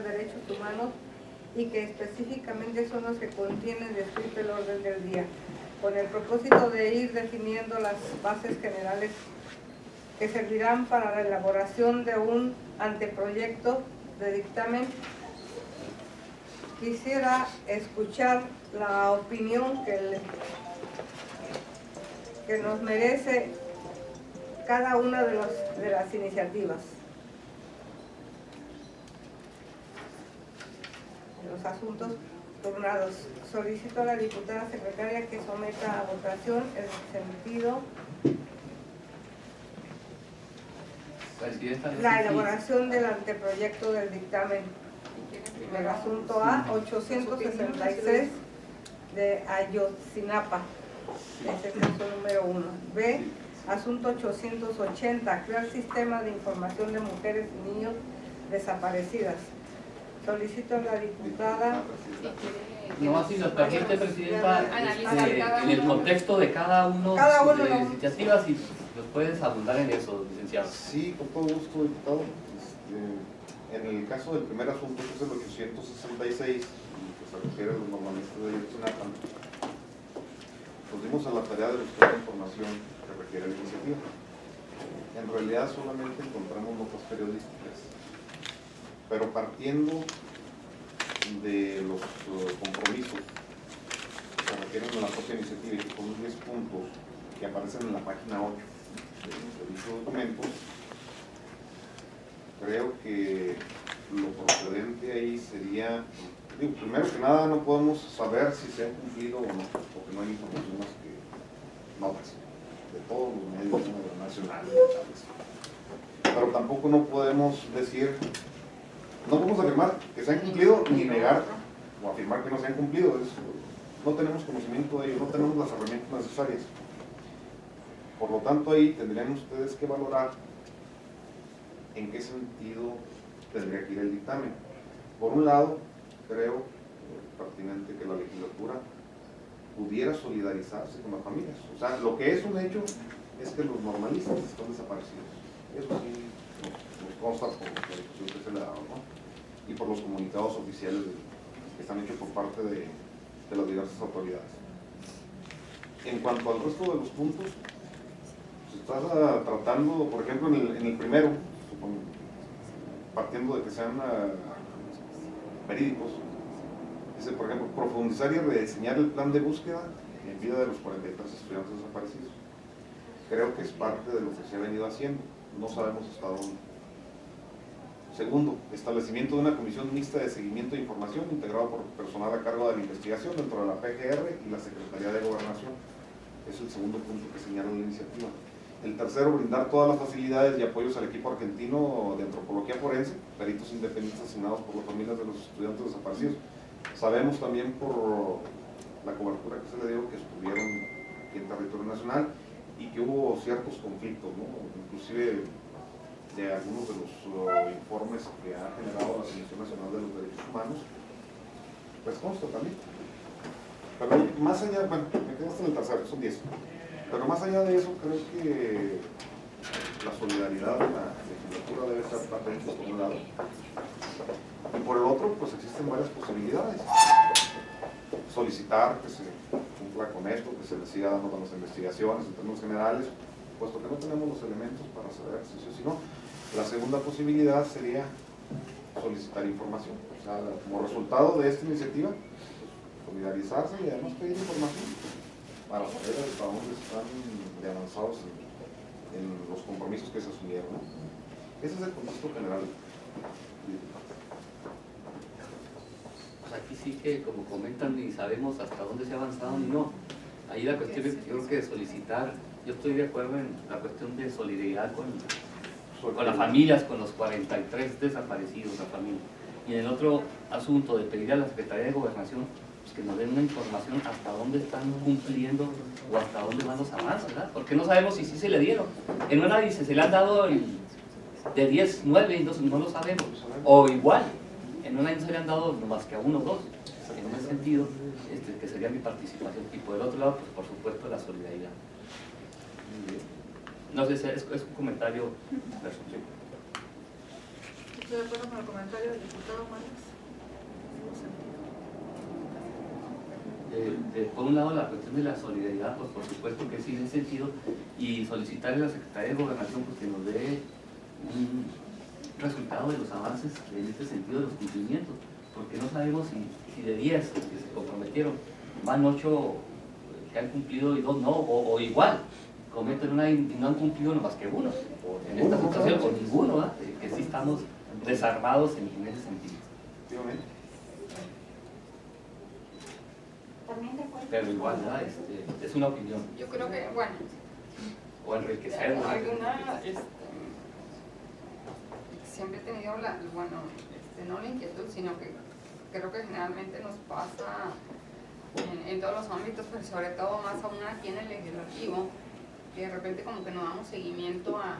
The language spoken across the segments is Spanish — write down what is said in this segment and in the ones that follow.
de Derechos Humanos y que específicamente son los que contienen descrito el orden del día, con el propósito de ir definiendo las bases generales que servirán para la elaboración de un anteproyecto de dictamen. Quisiera escuchar la opinión que nos merece cada una de las iniciativas. Los asuntos turnados. Solicito a la diputada secretaria que someta a votación el sentido la elaboración del anteproyecto del dictamen del asunto A 866 de Ayotzinapa. Ese es el caso número 1. B, asunto 880, crear sistema de información de mujeres y niños desaparecidas. Solicito a la diputada. No, si nos permite, Presidenta, en el contexto de cada uno de las iniciativas, y nos puedes abundar en eso, licenciado. Sí, con todo gusto, diputado. En el caso del primer asunto, que es el 866, que se refiere a los normalistas de Ayotzinapa, nos dimos a la tarea de buscar la información que requiere la iniciativa. En realidad solamente encontramos notas periodísticas, pero partiendo de los compromisos que requieren de la propia iniciativa y que son 10 puntos que aparecen en la página 8 de dicho documento, creo que lo procedente ahí sería, primero que nada no podemos saber si se han cumplido o no, porque no hay información más que notas de todos los medios nacionales, pero tampoco no podemos decir, no podemos afirmar que se han cumplido ni negar o afirmar que no se han cumplido. No tenemos conocimiento de ello, no tenemos las herramientas necesarias. Por lo tanto, ahí tendrían ustedes que valorar en qué sentido tendría que ir el dictamen. Por un lado, creo pertinente que la legislatura pudiera solidarizarse con las familias. O sea, lo que es un hecho es que los normalistas están desaparecidos. Eso sí nos consta por la discusión que se le ha dado, ¿no? Y por los comunicados oficiales que están hechos por parte de las diversas autoridades. En cuanto al resto de los puntos, se está tratando, por ejemplo, en el primero, partiendo de que sean verídicos, dice, por ejemplo, profundizar y rediseñar el plan de búsqueda en vida de los 43 estudiantes desaparecidos. Creo que es parte de lo que se ha venido haciendo, no sabemos hasta dónde. Segundo, establecimiento de una comisión mixta de seguimiento de información integrada por personal a cargo de la investigación dentro de la PGR y la Secretaría de Gobernación. Es el segundo punto que señala la iniciativa. El tercero, brindar todas las facilidades y apoyos al equipo argentino de antropología forense, peritos independientes asignados por las familias de los estudiantes desaparecidos. Sabemos también por la cobertura que se le dio que estuvieron en territorio nacional y que hubo ciertos conflictos, ¿no? Inclusive de algunos de los informes que ha generado la Comisión Nacional de los Derechos Humanos, pues consta también. Pero más allá, bueno, me quedo hasta en el tercero, son 10. Pero más allá de eso, creo que la solidaridad de la legislatura debe estar patente por un lado. Y por el otro, pues existen varias posibilidades. Solicitar que se cumpla con esto, que se le siga dando con las investigaciones en términos generales, puesto que no tenemos los elementos para saber si sí o si no. La segunda posibilidad sería solicitar información. O sea, como resultado de esta iniciativa, solidarizarse y además pedir información para saber hasta dónde están de avanzados en los compromisos que se asumieron, ¿no? Ese es el contexto general. Pues aquí sí que, como comentan, ni sabemos hasta dónde se ha avanzado ni no. Ahí la cuestión es, yo creo que solicitar, yo estoy de acuerdo en la cuestión de solidaridad con las familias, con los 43 desaparecidos, la familia. Y en el otro asunto de pedir a la Secretaría de Gobernación pues que nos den una información hasta dónde están cumpliendo o hasta dónde van los avances, ¿verdad? Porque no sabemos si sí se le dieron. En una dice, se le han dado de 10, 9, entonces no lo sabemos. O igual, en una no se le han dado no más que a 1 o 2. En ese sentido, que sería mi participación. Y por el otro lado, pues por supuesto, la solidaridad. No sé, es un comentario personal. Estoy de acuerdo con el comentario del diputado Márquez. Por un lado, la cuestión de la solidaridad, pues por supuesto que sí en ese sentido, y solicitarle a la Secretaría de Gobernación pues, que nos dé un resultado de los avances en este sentido de los cumplimientos, porque no sabemos si de 10 que se comprometieron, van 8 que han cumplido y 2 no, o igual, cometen una y no han cumplido no más que uno, en esta situación, o ninguno, ¿verdad? Que sí estamos desarmados en ese sentido. Efectivamente. También de acuerdo. Pero igual, ¿verdad? Es una opinión, Yo creo que, bueno, o enriquecerlo. alguna, siempre he tenido no la inquietud, sino que creo que generalmente nos pasa en todos los ámbitos, pero sobre todo más aún aquí en el legislativo, que de repente como que no damos seguimiento a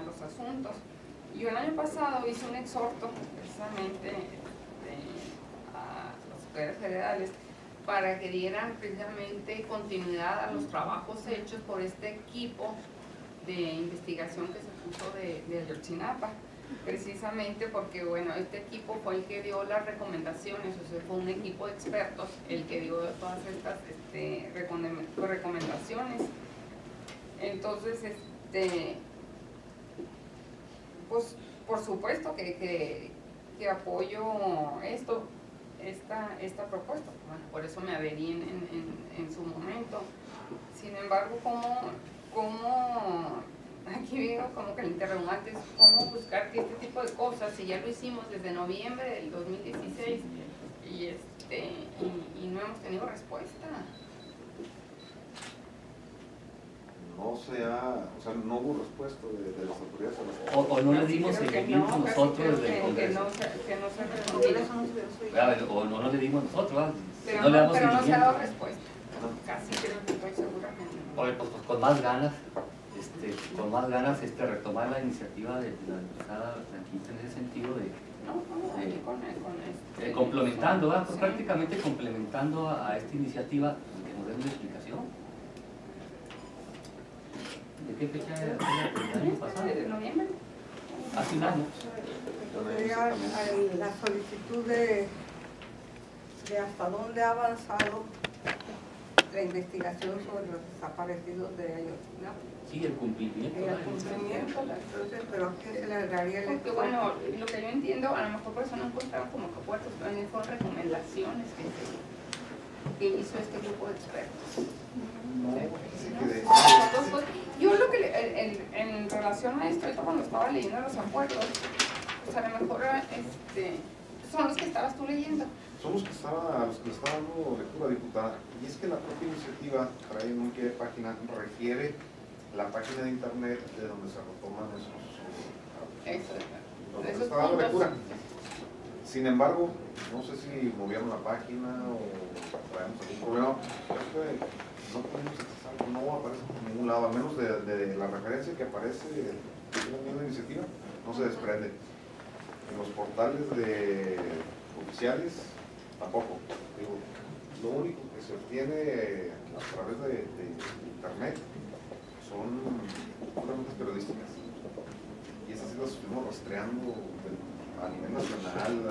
los asuntos. Yo el año pasado hice un exhorto precisamente a los secretarios federales para que dieran precisamente continuidad a los trabajos hechos por este equipo de investigación que se puso de Ayotzinapa, precisamente porque, bueno, este equipo fue el que dio las recomendaciones, o sea, fue un equipo de expertos el que dio todas estas recomendaciones. Entonces, pues, por supuesto que apoyo esta propuesta. Bueno, por eso me adherí en su momento. Sin embargo, ¿cómo aquí veo como que el interrogante es cómo buscar que este tipo de cosas, si ya lo hicimos desde noviembre del 2016 y no hemos tenido respuesta? No hubo respuesta de las autoridades a las O no le dimos Creo que seguimiento no, nosotros desde el que Congreso. no se ha respondido. O no le dimos nosotros, ¿verdad? Si Pero no le damos no se ha seguimiento, dado respuesta. Casi creo que estoy segura que no. pues con más ganas, retomar la iniciativa de la diputada Blanquita en ese sentido de Aquí con complementando, ¿verdad? Pues sí. prácticamente complementando a esta iniciativa que nos den una explicación. ¿De qué fecha era el año pasado? ¿De noviembre? Hace un año. Sería la solicitud de hasta dónde ha avanzado la investigación sobre los desaparecidos de Ayotzinapa. Sí, el cumplimiento. El ¿verdad? cumplimiento, entonces, pero ¿a qué se le daría el Porque bueno, lo que yo entiendo, a lo mejor por eso no encontraron como que acuerdos, pero fueron recomendaciones que hizo este grupo de expertos. Entonces, yo lo que en relación a esto, ahorita cuando estaba leyendo los acuerdos, pues a lo mejor son los que estabas tú leyendo. Son los que le estaba dando lectura, diputada. Y es que la propia iniciativa trae un pie de página, requiere la página de internet de donde se retoman esos está dando lectura. Sin embargo, no sé si movieron la página o traemos algún problema. No podemos accesar, no aparece por ningún lado, al menos de la referencia que aparece en la iniciativa, no se desprende. En los portales oficiales tampoco. Digo, lo único que se obtiene a través de internet son fuentes periodísticas. Y esas sí las estuvimos rastreando a nivel nacional.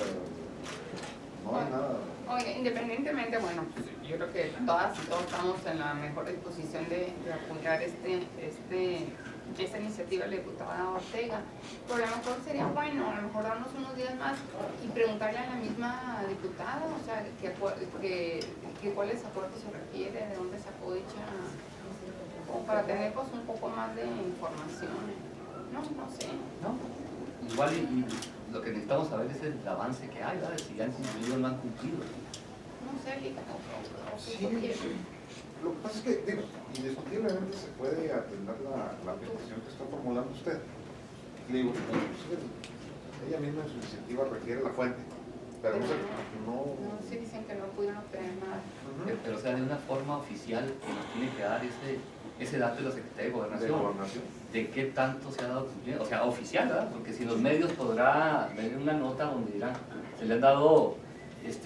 No hay nada. Oye, independientemente, bueno, pues, yo creo que todas y todos estamos en la mejor disposición de apoyar esta iniciativa de la diputada Ortega. Pero a lo mejor sería bueno, a lo mejor darnos unos días más y preguntarle a la misma diputada, o sea, que cuáles acuerdos se refiere, de dónde sacó dicha, como para tener pues un poco más de información. No sé. ¿No? Igual y lo que necesitamos saber es el avance que hay, ¿verdad? Si ya han cumplido o no han cumplido. No sé, Lita, Sí, lo que pasa es que, digo, indiscutiblemente se puede atender la petición que está formulando usted. Le digo, inclusive, ella misma en su iniciativa requiere la fuente, pero no. Sí dicen que no pudieron obtener nada. Pero o sea, de una forma oficial que nos tiene que dar ese dato de la Secretaría de Gobernación. De qué tanto se ha dado cumplimiento, o sea, oficial, ¿verdad? Porque si los medios podrá venir una nota donde dirán, se le han dado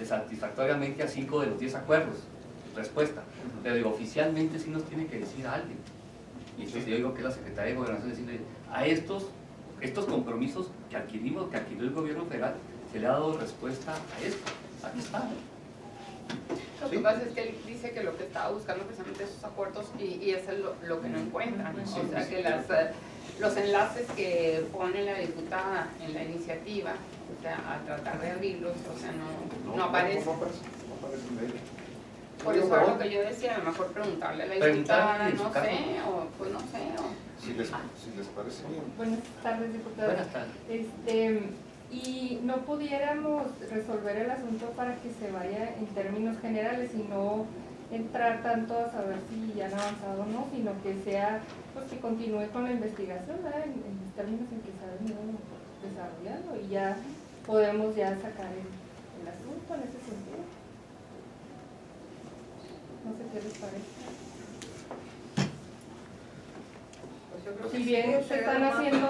satisfactoriamente a 5 de los 10 acuerdos, respuesta. Pero digo, oficialmente sí nos tiene que decir alguien. Y entonces yo digo que la Secretaría de Gobernación decirle, a estos estos compromisos que adquirimos, que adquirió el gobierno federal, se le ha dado respuesta a esto. Aquí está. Lo que pasa es que él dice que lo que estaba buscando precisamente esos acuerdos y eso es lo que no encuentran. O sea, que los enlaces que pone la diputada en la iniciativa, o sea, a tratar de abrirlos, o sea, no aparece. No aparecen de ella. Por eso es lo que yo decía, a lo mejor preguntarle a la diputada, no sé, o pues no sé. Si les parece bien. Buenas tardes, diputada. Buenas tardes. Y no pudiéramos resolver el asunto para que se vaya en términos generales y no entrar tanto a saber si ya han avanzado o no, sino que sea, pues que continúe con la investigación, ¿verdad? En los términos en que se ha venido desarrollando y ya podemos ya sacar el asunto en ese sentido. No sé qué les parece. Pues yo creo que Si sí, bien se sería están lo más- haciendo...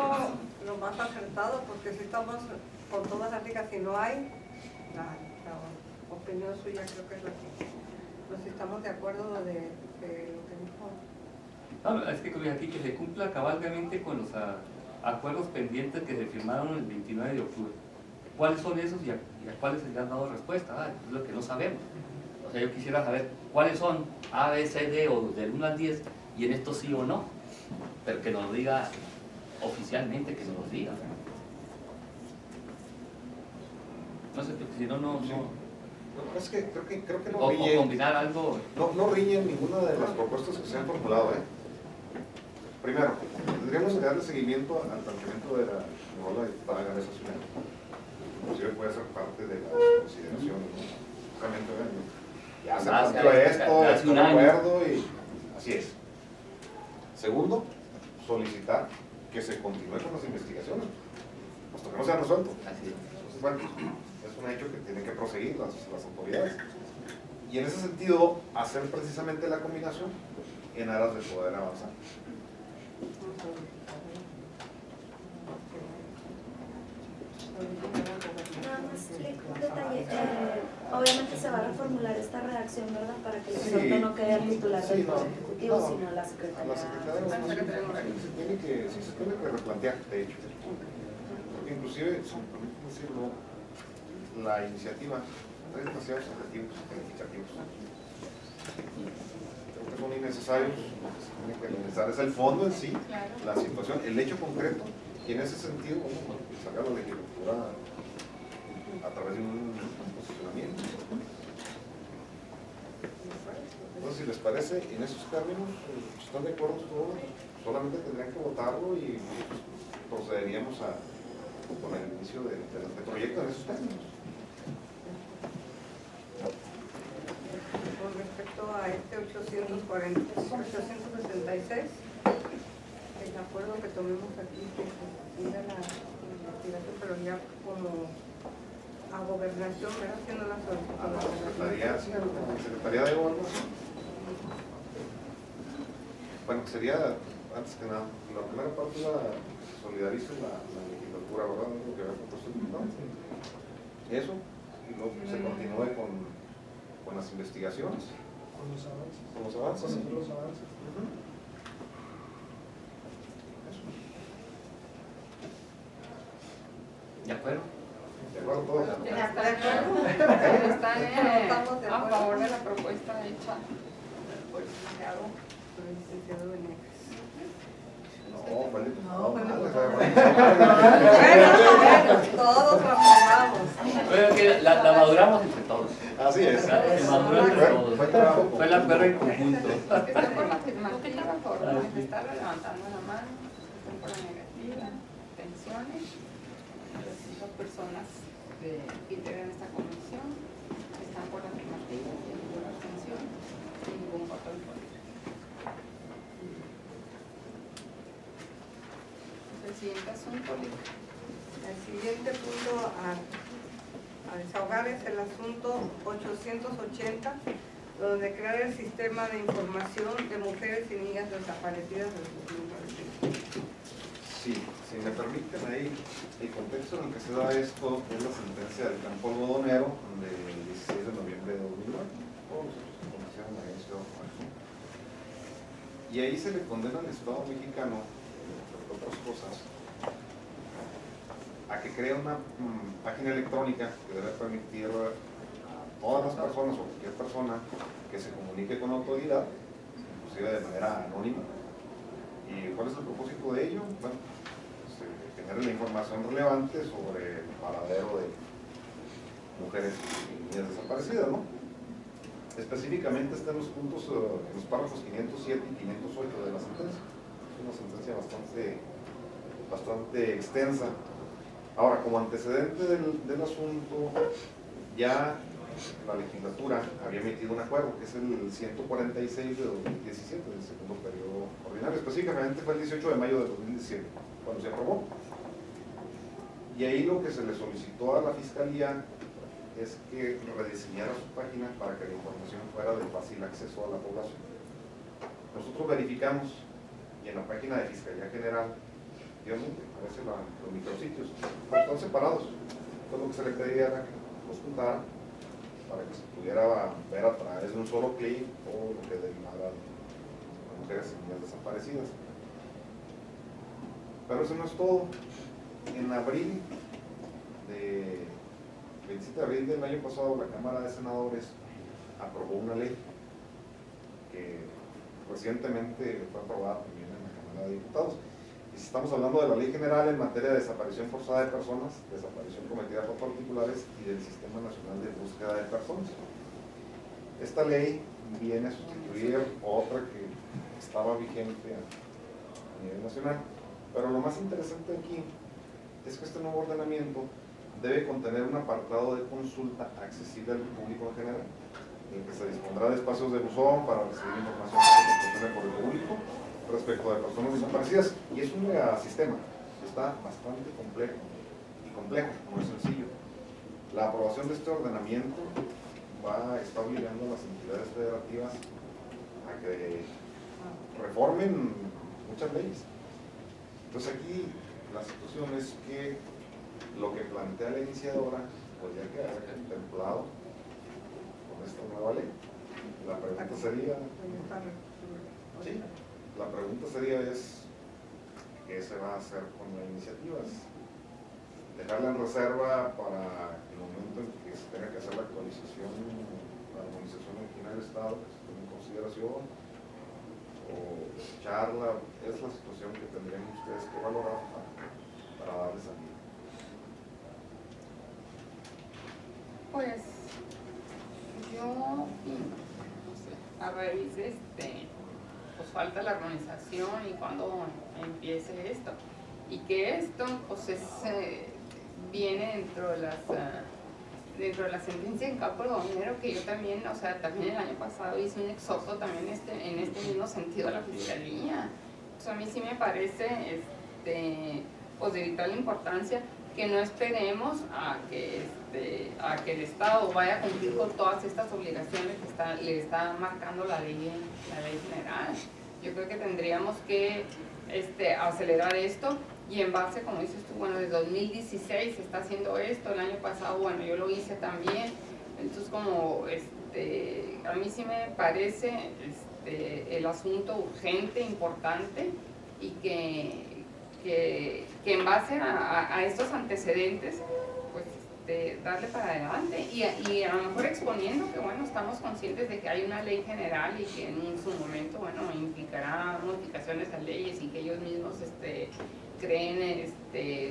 lo más acertado, porque si estamos con todas las ligas, si no hay, la opinión suya creo que es la que nos estamos de acuerdo de lo que dijo. No, es que como aquí que se cumpla cabalmente con los acuerdos pendientes que se firmaron el 29 de octubre. ¿Cuáles son esos y a cuáles se le han dado respuesta? Es lo que no sabemos. O sea, yo quisiera saber cuáles son A, B, C, D o del 1 al 10 y en esto sí o no, pero que nos lo diga oficialmente, que nos lo diga. No sé, porque si no, no. Es que creo que no O riñen. combinar algo. No riñen ninguna de las propuestas que se han formulado. Primero, tendríamos que darle seguimiento al planteamiento de la diputada Vanessa Zunero. Inclusive puede ser parte de las consideraciones, ¿no? Justamente, ya se planteó esto, hace estoy un de año. acuerdo y así es. Segundo, solicitar que se continúe con las investigaciones, puesto que no se han resuelto. Así es. Entonces, bueno, es un hecho que tienen que proseguir las autoridades. Y en ese sentido, hacer precisamente la combinación en aras de poder avanzar. Nada más un detalle. Obviamente se va a reformular esta redacción, ¿verdad? Para que el Sí. asunto no quede al titular del Sí, Poder no. Ejecutivo, No. sino a la A Secretaría. la Secretaría de Gobernación se tiene que replantear, de hecho. Porque inclusive, si me permiten decirlo, la iniciativa trae demasiados objetivos calificativos. Creo que son innecesarios. Lo que se tiene que analizar es el fondo en sí, Claro. la situación, el hecho concreto, y en ese sentido, bueno, salga la legislatura a través de un posicionamiento. Entonces, si les parece, en esos términos, si están de acuerdo todos, solamente tendrían que votarlo y pues, procederíamos con el inicio del proyecto en esos términos. Con respecto a este 866, el acuerdo que tomemos aquí, que se siga la investigación, pero ya como a gobernación, ¿verdad? Haciendo la solicitud A a la la Secretaría, gobernación. sí, a la Secretaría de Gobernación. Bueno, sería, antes que nada, la primera parte es la que se solidarice la legislatura, ¿verdad? Lo que había propuesto el diputado. Eso, y luego que se continúe con las investigaciones. Con los avances. Con los avances. Con los avances. Ujú. Eso. ¿De acuerdo? De acuerdo, todos. ¿Están Estamos de a acuerdo. favor de la propuesta hecha por el licenciado? Con el licenciado Venegas. No, vale. No, vale. Bueno, Todos lo aprobamos. Pero que la maduramos entre todos. así es. Se maduró entre todos. Fue trabajo. Fue el acuerdo en conjunto. Están por la afirmativa, por manifestarla, levantando la mano. Están por la negativa, tensiones. Las 5 personas que integran esta comisión están por la afirmativa, sin ninguna abstención, sin ningún voto en contra. El siguiente asunto, Lic. El siguiente punto a desahogar es el asunto 880, donde crear el sistema de información de mujeres y niñas desaparecidas del 2009. Sí, si me permiten ahí, el contexto en el que se da esto es la sentencia del campo algodonero del 16 de noviembre de 2009. Todos nosotros conocieron ahí en Ciudad Juárez. Y ahí se le condena al Estado mexicano, entre otras cosas, a que cree una página electrónica que debe permitir a todas las personas o cualquier persona que se comunique con la autoridad, inclusive de manera anónima. ¿Y cuál es el propósito de ello? Bueno, pues, tener la información relevante sobre el paradero de mujeres y niñas desaparecidas, ¿no? Específicamente está en los puntos, en los párrafos 507 y 508 de la sentencia. Es una sentencia bastante extensa. Ahora, como antecedente del asunto, ya la legislatura había emitido un acuerdo, que es el 146 de 2017, del segundo periodo ordinario. Específicamente fue el 18 de mayo de 2017, cuando se aprobó. Y ahí lo que se le solicitó a la Fiscalía es que rediseñara su página para que la información fuera de fácil acceso a la población. Nosotros verificamos y en la página de Fiscalía General, obviamente, aparece los micrositios, pero están separados. Entonces lo que se le pedía era que los juntara para que se pudiera ver a través de un solo clic o lo que derivara de mujeres y niñas desaparecidas. Pero eso no es todo. En abril 27 de abril del año pasado, la Cámara de Senadores aprobó una ley que recientemente fue aprobada también en la Cámara de Diputados. Y si estamos hablando de la Ley General en materia de desaparición forzada de personas, desaparición cometida por particulares y del Sistema Nacional de Búsqueda de Personas. Esta ley viene a sustituir otra que estaba vigente a nivel nacional. Pero lo más interesante aquí es que este nuevo ordenamiento debe contener un apartado de consulta accesible al público en general, en el que se dispondrá de espacios de buzón para recibir información que se proporcione por el público respecto de personas desaparecidas. Y es un megasistema, está bastante complejo, no es sencillo. La aprobación de este ordenamiento está obligando a las entidades federativas a que reformen muchas leyes. Entonces aquí la situación es que lo que plantea la iniciadora podría quedar contemplado con esta nueva ley. La pregunta sería, ¿sí? La pregunta sería ¿qué se va a hacer con la iniciativa? ¿Dejarla en reserva para el momento en que se tenga que hacer la actualización, la armonización aquí en el Estado, que se tome en consideración? ¿O echarla? Es la situación que tendrían ustedes que valorar para darle salida. Pues yo, a raíz pues falta la armonización y cuando empiece esto, y que esto pues viene dentro de la sentencia en campo algodonero, que yo también, o sea, también el año pasado hice un exhorto también en este mismo sentido a la Fiscalía. Pues a mí sí me parece pues de vital importancia que no esperemos a que el Estado vaya a cumplir con todas estas obligaciones que le está marcando la ley general. Yo creo que tendríamos que acelerar esto y en base, como dices tú, bueno, desde 2016 se está haciendo esto, el año pasado, bueno, yo lo hice también. Entonces, como a mí sí me parece el asunto urgente, importante, y que en base a estos antecedentes, pues darle para adelante y a lo mejor exponiendo que, bueno, estamos conscientes de que hay una ley general y que en su momento, bueno, implicará modificaciones a leyes y que ellos mismos creen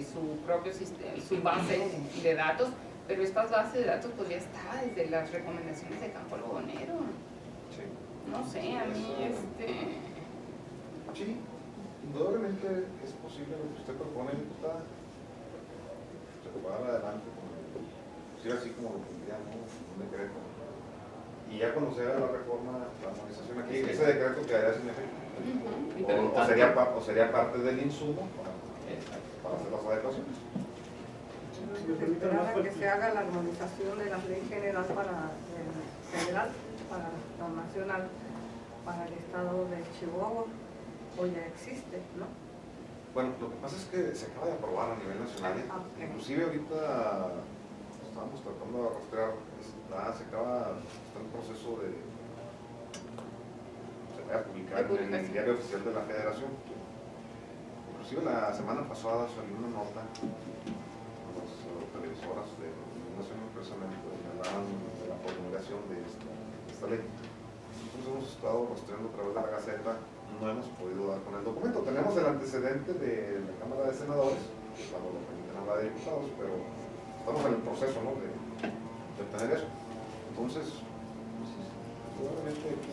su propio sistema, su base de datos, pero estas bases de datos pues ya está desde las recomendaciones de campo algodonero. Sí. No sé, a mí Sí, indudablemente es posible lo que usted propone, diputada. Se puede dar adelante así como lo pondría, ¿no? Un decreto. Y ya cuando se haga la reforma, la armonización aquí, ese decreto quedaría sin efecto. O sería parte del insumo para hacer las adecuaciones. Esperar a que se haga la armonización de la ley general para la nacional, para el estado de Chihuahua, o ya existe, ¿no? Bueno, lo que pasa es que se acaba de aprobar a nivel nacional, inclusive ahorita estamos tratando de rastrear, está el proceso se va a publicar en el diario oficial de la Federación. Inclusive la semana pasada salió una nota emisoras de comunicación precisamente hablaban de la promulgación de esta ley. Nosotros hemos estado rastreando a través de la Gaceta, no hemos podido dar con el documento. Tenemos el antecedente de la Cámara de Senadores, cuando lo permiten hablar de diputados, pero estamos en el proceso, ¿no?, de obtener eso. Entonces, probablemente aquí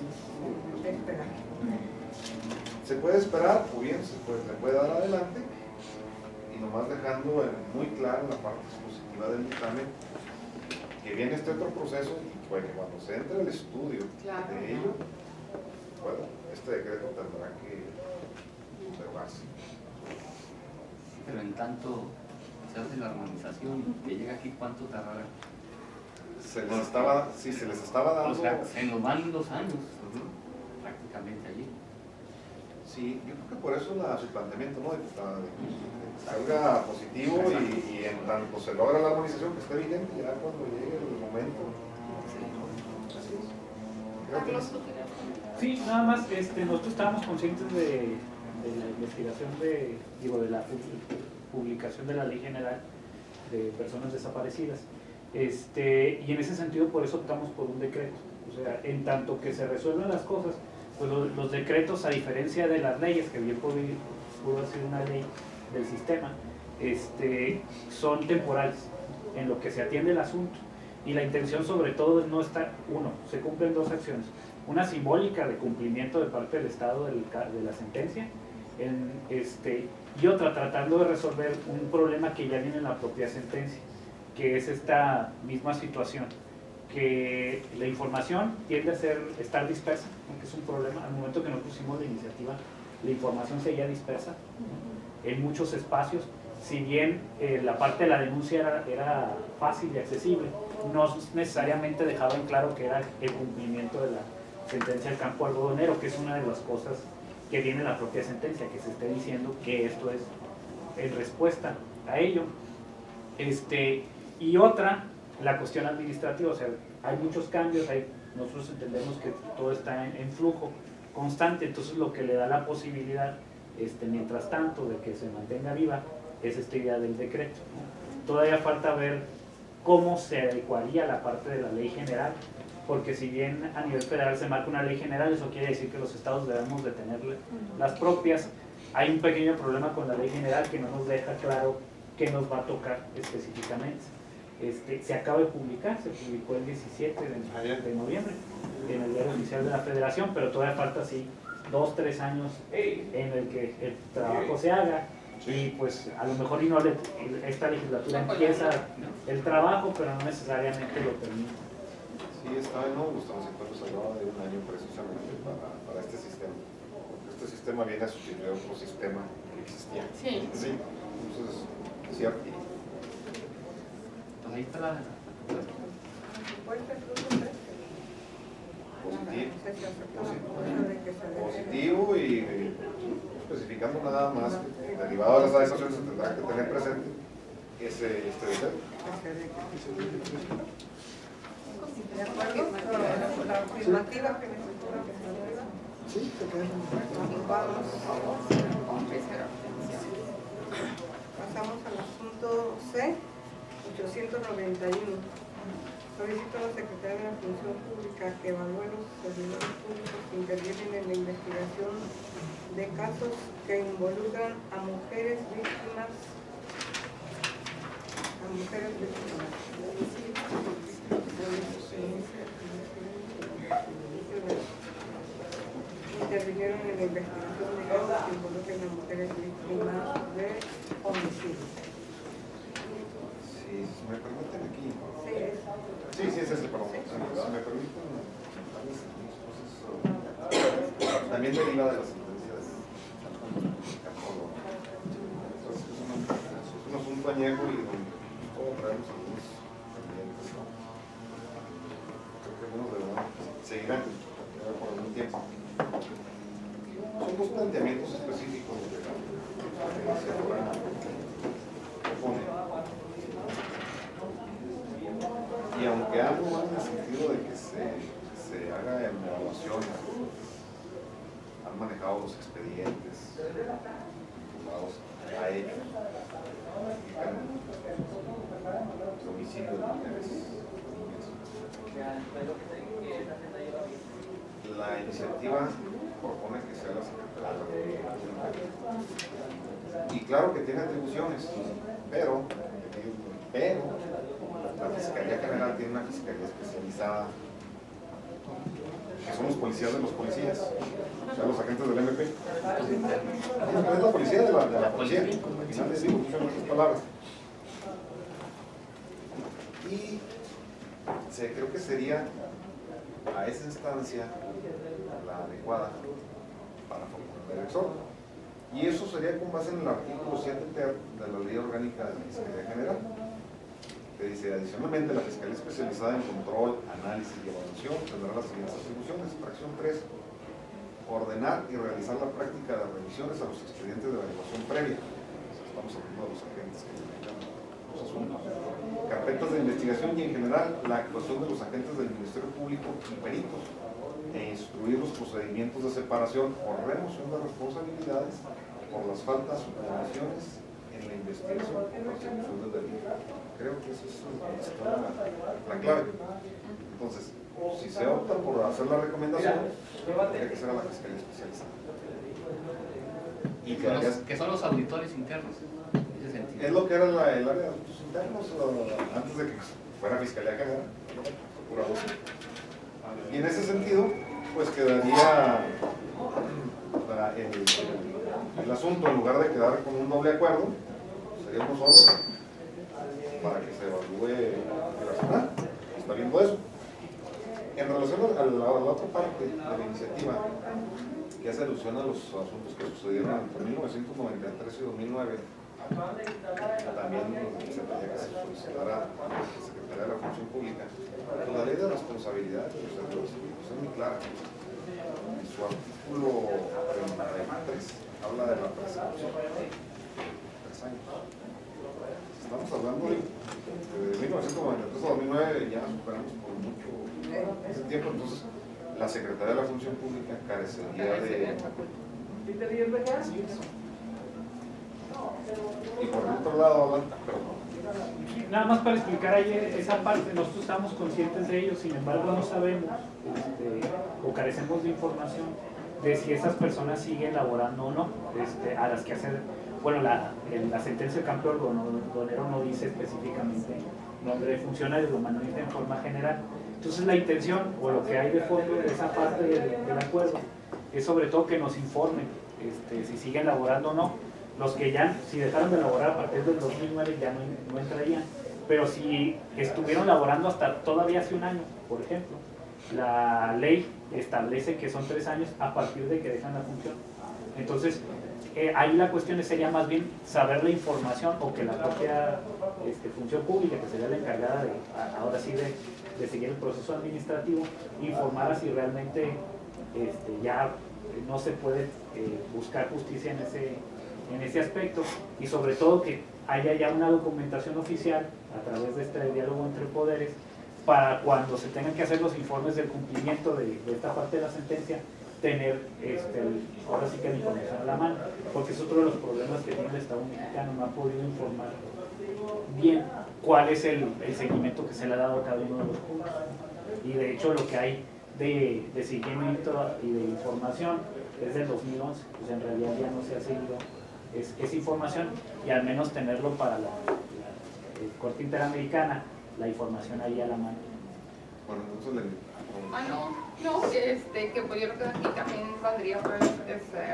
se puede esperar, o bien se puede dar adelante, y nomás dejando muy claro en la parte expositiva del dictamen que viene este otro proceso, y pues que cuando se entre el estudio de ello, bueno, este decreto tendrá que observarse. Pero en tanto se hace la armonización y que llega aquí, ¿cuánto tardará? Se les estaba dando. O sea, se nos van 2 años, prácticamente allí. Sí, yo creo que por eso su planteamiento, ¿no?, diputada, de que salga positivo y en tanto se logra la armonización, que esté vigente ya cuando llegue el momento. Así es. Creo que Sí, nada más, nosotros estábamos conscientes de la investigación de la publicación de la Ley General de Personas Desaparecidas, y en ese sentido por eso optamos por un decreto. O sea, en tanto que se resuelvan las cosas, pues los decretos, a diferencia de las leyes, que bien pudo ser una ley del sistema, son temporales en lo que se atiende el asunto, y la intención sobre todo es no estar, se cumplen 2 acciones: una simbólica de cumplimiento de parte del Estado de la sentencia, y otra tratando de resolver un problema que ya viene en la propia sentencia, que es esta misma situación, que la información tiende a estar dispersa, que es un problema. Al momento que nosotros pusimos la iniciativa, la información seguía dispersa en muchos espacios. Si bien la parte de la denuncia era fácil y accesible, no necesariamente dejaba en claro que era el cumplimiento de la sentencia del campo algodonero, que es una de las cosas que viene en la propia sentencia, que se esté diciendo que esto es en respuesta a ello. Y otra, la cuestión administrativa. O sea, hay muchos cambios, nosotros entendemos que todo está en flujo constante, entonces lo que le da la posibilidad, mientras tanto, de que se mantenga viva, es esta idea del decreto, ¿no? Todavía falta ver cómo se adecuaría la parte de la ley general, porque si bien a nivel federal se marca una ley general, eso quiere decir que los estados debemos de tener las propias. Hay un pequeño problema con la ley general que no nos deja claro qué nos va a tocar específicamente. Se acaba de publicar, se publicó el 17 de noviembre en el Diario Oficial de la Federación, pero todavía falta 2 o 3 años en el que el trabajo se haga, y pues a lo mejor esta legislatura empieza el trabajo, pero no necesariamente lo termina. Sí, está en Gustavo Cifuentes se hablaba de 1 año precisamente para este sistema, porque este sistema viene a sustituir otro sistema que existía. Sí. Entonces, es cierto. Pues ahí está la... Positivo y especificando nada más que derivado de las adecuaciones se tendrá que tener presente este decreto. ¿De acuerdo? La afirmativa que Sí, se queda pasamos al asunto C, 891. Solicito a la Secretaría de la Función Pública que evalúe los servidores públicos que intervienen en la investigación de casos que involucran a mujeres víctimas intervinieron en la investigación de casos que involucran a mujeres víctimas de homicidio. Si me permiten aquí. Sí, Sí, es ese, perdón. Si me permiten, también deriva de las sentencias de Capolo. Es un asunto añejo y donde todos traemos algunos pendientes, ¿no? Creo que algunos seguirán por algún tiempo. Son 2 planteamientos específicos de la se propone. Y aunque ambos van en el sentido de que se haga en evaluación, han manejado los expedientes, vinculados a ellos. El homicidio de mujeres. La iniciativa propone que sea la Secretaría. Y claro que tiene atribuciones, pero la Fiscalía General tiene una fiscalía especializada, que son los policías de los policías, o sea, los agentes del MP. Es la policía de la policía. Al final les digo, muchas otras palabras. Y creo que sería a esa instancia la adecuada para formular el exhorto. Y eso sería con base en el artículo 7 ter de la Ley Orgánica de la Fiscalía General, que dice: adicionalmente, la Fiscalía Especializada en Control, Análisis y Evaluación tendrá las siguientes atribuciones. Fracción 3, ordenar y realizar la práctica de revisiones a los expedientes de averiguación previa. Estamos hablando de los agentes que dedican los asuntos. Carpetas de investigación y, en general, la actuación de los agentes del Ministerio Público y peritos, e instruir los procedimientos de separación o remoción de responsabilidades por las faltas o omisiones en la investigación o persecución del delito. Creo que eso es la clave. Entonces, si se opta por hacer la recomendación, tendría que ser a la Fiscalía Especializada. Y que son los auditores internos, en ese sentido. Es lo que era el área de asuntos internos antes de que fuera Fiscalía General, procurador. Y en ese sentido, pues quedaría el asunto, en lugar de quedar con un doble acuerdo, sería uno solo para que se evalúe el personal. ¿Está viendo eso? En relación a la otra parte de la iniciativa, que hace alusión a los asuntos que sucedieron entre 1993 y 2009, también se pedía que se solicitara a la Secretaría de la Función Pública. Pues la ley de responsabilidad de los servidores públicos es muy clara. En su artículo 33 habla de la persecución. 3 años. Estamos hablando de 1993 a 2009, ya superamos por mucho ese tiempo, entonces la Secretaría de la Función Pública carecería de... Y por otro lado, Nada más para explicar ahí esa parte, nosotros estamos conscientes de ello, sin embargo no sabemos o carecemos de información de si esas personas siguen laborando o no, a las que hacen, bueno, la sentencia de Campo Algodonero no dice específicamente nombre de funcionarios, lo maneja en forma general. Entonces la intención o lo que hay de fondo de esa parte del acuerdo es sobre todo que nos informen si siguen laborando o no. Los que ya, si dejaron de laborar a partir del 2009 ya no entrarían, pero si estuvieron laborando hasta todavía hace un año, por ejemplo, la ley establece que son 3 años a partir de que dejan la función. Entonces, ahí la cuestión sería más bien saber la información o que la propia función pública, que sería la encargada de, ahora sí, de seguir el proceso administrativo, informar si realmente ya no se puede buscar justicia en ese aspecto, y sobre todo que haya ya una documentación oficial a través de este diálogo entre poderes para cuando se tengan que hacer los informes del cumplimiento de esta parte de la sentencia, tener ahora sí que la información a la mano, porque es otro de los problemas que tiene el Estado mexicano, no ha podido informar bien cuál es el seguimiento que se le ha dado a cada uno de los puntos, y de hecho lo que hay de seguimiento y de información es del 2011, pues en realidad ya no se ha seguido esa información, y al menos tenerlo para la Corte Interamericana, la información ahí a la mano. Bueno, entonces que pues yo creo que aquí también valdría pues,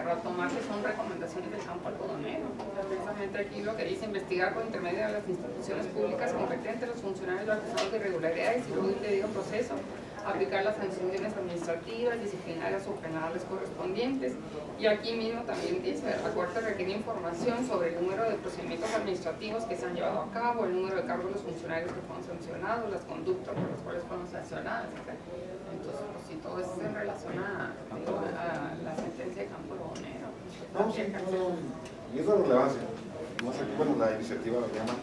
retomar que son recomendaciones del campo algodonero. Precisamente aquí lo que dice: investigar por intermedio de las instituciones públicas competentes los funcionarios acusados de irregularidades y luego de dicho proceso, aplicar las sanciones administrativas, disciplinarias o penales correspondientes. Y aquí mismo también dice: la Corte requiere información sobre el número de procedimientos administrativos que se han llevado a cabo, el número de cargos de los funcionarios que fueron sancionados, las conductas por las cuales fueron sancionadas, etc. Entonces, pues si todo eso se relaciona a la sentencia de Campo Algodonero. No, sí, y es de relevancia. Más aquí, bueno, la iniciativa lo llama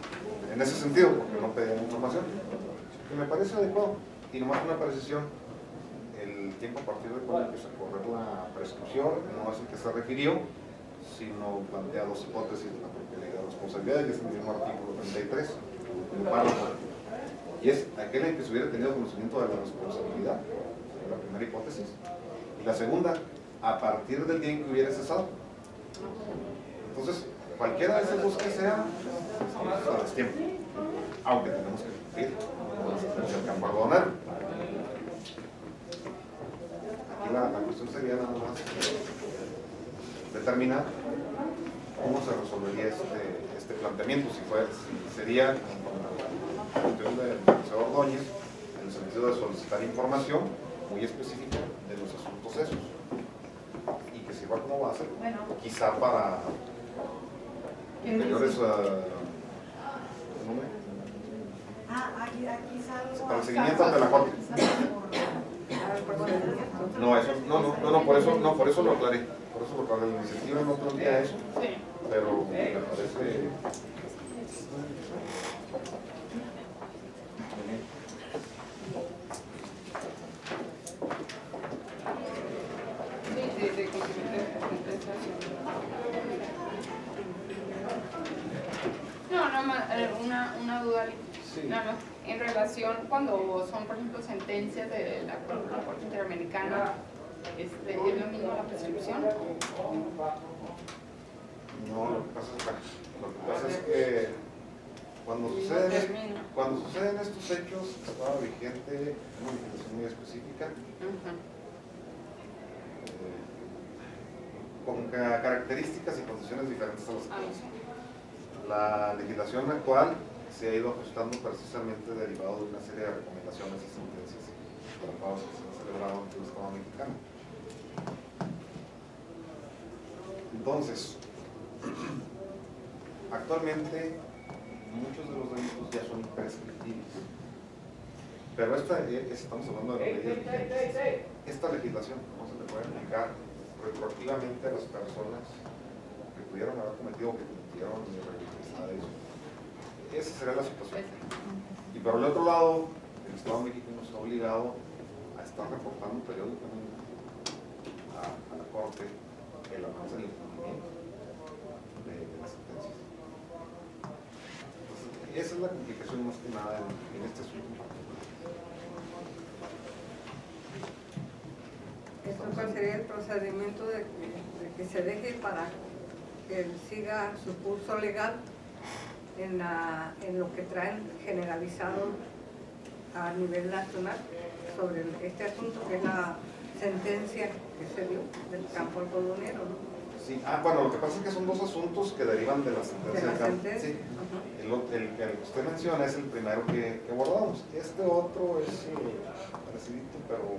en ese sentido, porque no pedían información, que me parece adecuado. Y nomás una precisión: el tiempo a partir del cual empieza a correr la prescripción no es el que se refirió, sino plantea dos hipótesis de la propia ley de responsabilidad, que es el mismo artículo 33, el párrafo. Y es aquel en que se hubiera tenido conocimiento de la responsabilidad, la primera hipótesis. Y la segunda, a partir del día en que hubiera cesado. Entonces, cualquiera de esos dos que sea, está a destiempo. Aunque tenemos que cumplir con la sentencia del campo algodonero. Aquí la cuestión sería nada más determinar cómo se resolvería este planteamiento, si sería la cuestión del profesor Ordóñez, en el sentido de solicitar información muy específica de los asuntos esos, y que sirva como base, quizá para interiores para el seguimiento ante la Corte. No, eso, por eso lo aclaré. Por eso lo aclaré. La iniciativa no plantea eso, pero me parece. No, nada más, una duda. Sí. Nada más, en relación cuando son, por ejemplo, sentencias de la Corte Interamericana, ¿es lo mismo la prescripción? No, lo que pasa es que cuando suceden estos hechos estaba vigente una legislación muy específica, con características y condiciones diferentes a las actuales. La legislación actual se ha ido ajustando precisamente derivado de una serie de recomendaciones y sentencias tratados que se han celebrado ante el Estado mexicano. Entonces, actualmente muchos de los delitos ya son prescriptibles, pero estamos hablando de la ley. Esta legislación no se le puede aplicar retroactivamente a las personas que pudieron haber cometido o que cometieron irregularidades. Esa será la situación. Y por el otro lado, el Estado mexicano está obligado a estar reportando periódicamente a la Corte el avance del cumplimiento de las sentencias. Entonces, esa es la complicación más que nada en este asunto. ¿Cuál sería el procedimiento de que se deje para que siga su curso legal en lo que traen generalizado a nivel nacional sobre este asunto, que es la sentencia que se dio del campo algodonero, ¿no? Sí, bueno, lo que pasa es que son dos asuntos que derivan de la sentencia del campo. Sí. El que usted menciona es el primero que abordamos. Este otro es parecidito, pero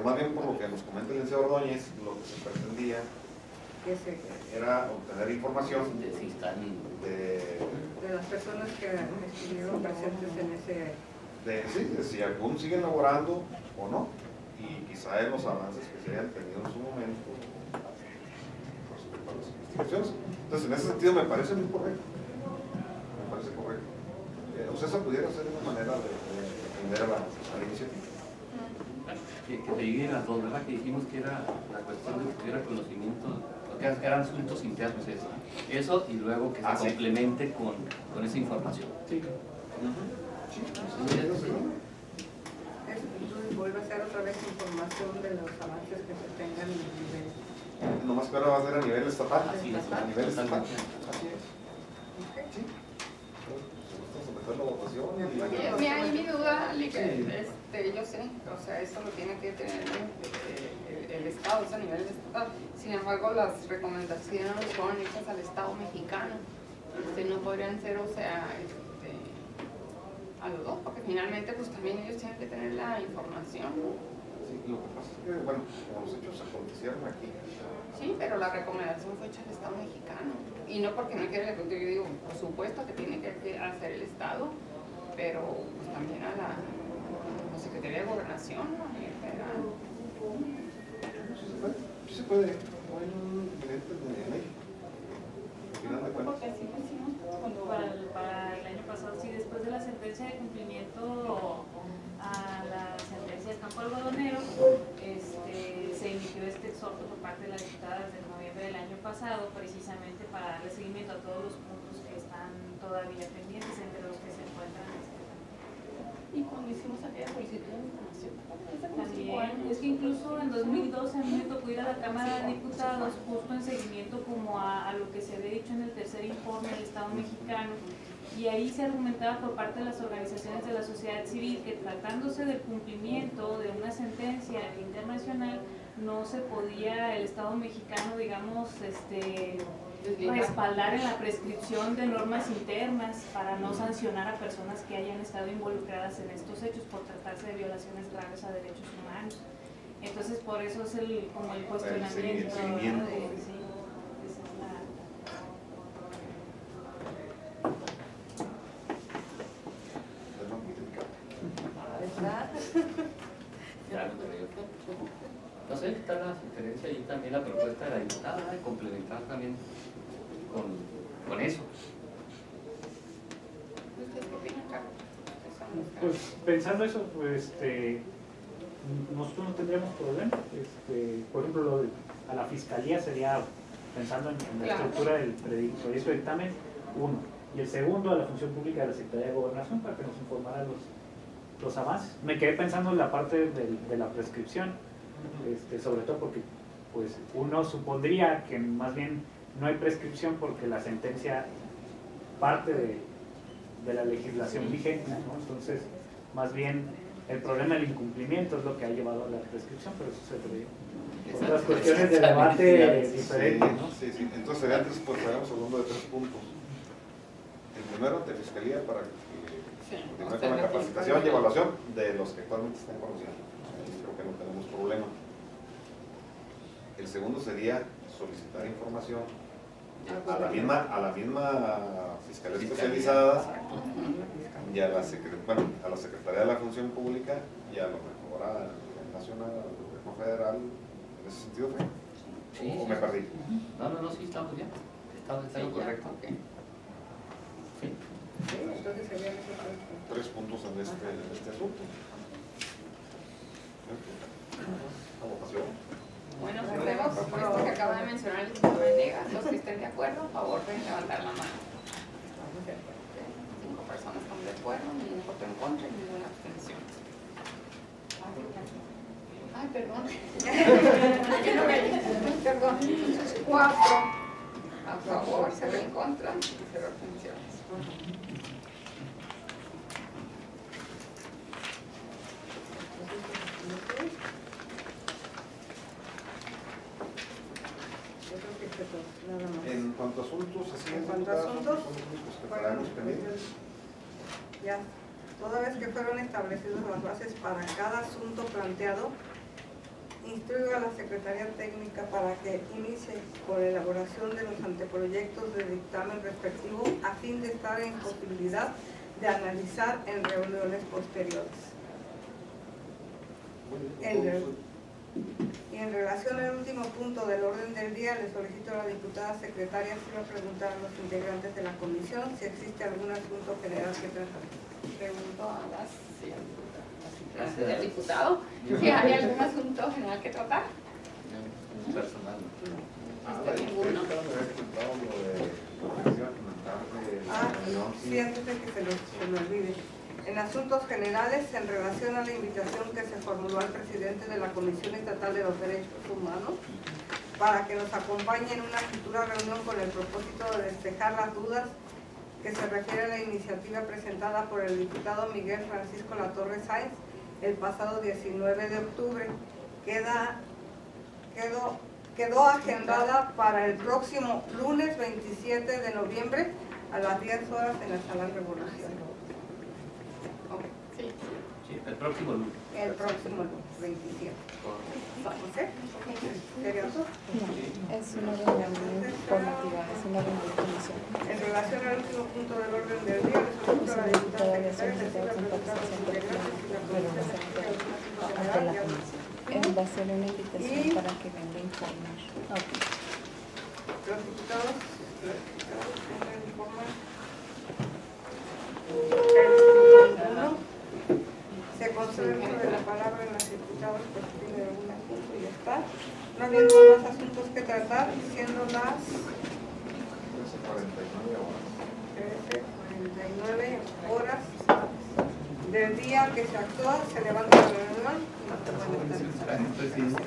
más bien por lo que nos comenta el licenciado Ordóñez, lo que se pretendía era obtener información de las personas que estuvieron presentes en ese... de si aún siguen laborando o no, y quizá en los avances que se hayan tenido en su momento respecto a las investigaciones. Entonces, en ese sentido me parece muy correcto. Me parece correcto. O sea, esa pudiera ser una manera de atender a la iniciativa. Que te lleguen las dos, ¿verdad? Que dijimos que era la cuestión de que tuviera conocimiento, porque eran asuntos internos eso y luego que se complemente con esa información. Sí. Entonces vuelve a ser otra vez información de los avances que se tengan en el nivel. Nomás que ahora va a ser a nivel estatal. Así es, a nivel estatal. Así es. Sí. Vamos a someter la votación. Mira, mi duda, yo sé, o sea, eso lo tiene que tener el Estado, es a nivel estatal. Sin embargo, las recomendaciones fueron hechas al Estado mexicano. No podrían ser, o sea, a los dos, porque finalmente pues también ellos tienen que tener la información, ¿no? Sí, lo que pasa es que, bueno, como los hechos acontecieron aquí. Sí, pero la recomendación fue hecha al Estado mexicano. Y no porque no quiera, yo digo, por supuesto que tiene que hacer el Estado, pero pues también a la Secretaría de Gobernación, ¿no? A nivel federal. Sí se puede. No hay un gerente de México. Al final de cuentas. Porque así lo hicimos para el año pasado, sí, después de la sentencia de cumplimiento a la sentencia del campo algodonero, se emitió este exhorto por parte de la diputada desde noviembre del año pasado. pasado, precisamente para darle seguimiento a todos los puntos que están todavía pendientes, entre los que se encuentran en este plan. Y cuando hicimos aquella solicitud de información, También, es que incluso en 2012 a mí me tocó ir a la Cámara de Diputados justo en seguimiento como a lo que se había dicho en el tercer informe del Estado mexicano, y ahí se argumentaba por parte de las organizaciones de la sociedad civil que tratándose del cumplimiento de una sentencia internacional no se podía el Estado mexicano, digamos, respaldar en la prescripción de normas internas para no sancionar a personas que hayan estado involucradas en estos hechos por tratarse de violaciones graves a derechos humanos. Entonces, por eso es como el cuestionamiento. seguimiento. ¿no? Sí, esa es la... Ya lo creo. No sé, está la sugerencia y también la propuesta de la diputada de complementar también con eso. ¿Ustedes qué opinan, Carlos? Pues pensando eso, pues nosotros no tendríamos problema. Por ejemplo, a la fiscalía sería, pensando en la Claro. estructura del proyecto de dictamen, uno. Y el segundo, a la función pública de la Secretaría de Gobernación, para que nos informara los avances. Me quedé pensando en la parte de la prescripción, sobre todo porque pues uno supondría que más bien no hay prescripción porque la sentencia parte de la legislación vigente, ¿no? Entonces, más bien el problema del incumplimiento es lo que ha llevado a la prescripción, pero eso se prevé. Otras cuestiones de debate diferentes, ¿no? Sí, sí. Entonces, antes pues estaremos hablando de 3 puntos. El primero, de fiscalía, para que continúe con la capacitación y evaluación de los que actualmente están conociendo. Ahí creo que no tenemos problema. El segundo sería solicitar información a la misma fiscalía especializada y a la Secretaría de la Función Pública y a lo mejor a nivel nacional, al gobierno federal. ¿En ese sentido fue? Sí, ¿O sí. me perdí? No, sí, estamos bien. Está lo correcto. Sí. Sí, entonces serían esos 3 puntos en este asunto. ¿La votación? Bueno, tenemos propuesta que acaba de mencionar el diputado Venegas. Los que estén de acuerdo, a favor de levantar la mano. 5 personas están de acuerdo, ningún voto en contra y ninguna abstención. Ay, perdón. Yo no veía. Perdón. 4 a favor, 0 en contra y 0 abstenciones. nada más. En cuanto a asuntos, así En cuanto a asuntos, son los únicos que traemos pendientes. Ya, toda vez que fueron establecidas las bases para cada asunto planteado, instruyo a la Secretaría Técnica para que inicie con la elaboración de los anteproyectos de dictamen respectivo a fin de estar en posibilidad de analizar en reuniones posteriores. Y en relación al último punto del orden del día, le solicito a la diputada secretaria si va a preguntar a los integrantes de la comisión si existe algún asunto general que tratar. Pregunto a las del diputado si hay algún asunto general que tratar. Personal. Ninguno. Sí, antes de que se me olvide. En asuntos generales, en relación a la invitación que se formuló al presidente de la Comisión Estatal de los Derechos Humanos para que nos acompañe en una futura reunión con el propósito de despejar las dudas que se refiere a la iniciativa presentada por el diputado Miguel Francisco Latorre Sáenz el pasado 19 de octubre. Quedó agendada para el próximo lunes 27 de noviembre a las 10 horas en la Sala Revolución. Sí. Sí, el próximo lunes. El próximo lunes 27. ¿Ok? ¿Serioso? Es una reunión informativa, es una reunión de comisión. En relación al último punto del orden del día, le solicito a la diputada secretaria que siga preguntando a los integrantes si la comisión exige algún asunto Ante la general. comisión. Va a ser una invitación para que venga a informar. Okay. Los diputados vengan a informar. Se concedo sobre la palabra a las diputadas por si tiene algún asunto y ya está. No habiendo más asuntos que tratar, siendo las 13:49 horas del día que se actúa, se levanta la reunión. Buenas tardes. Presidente.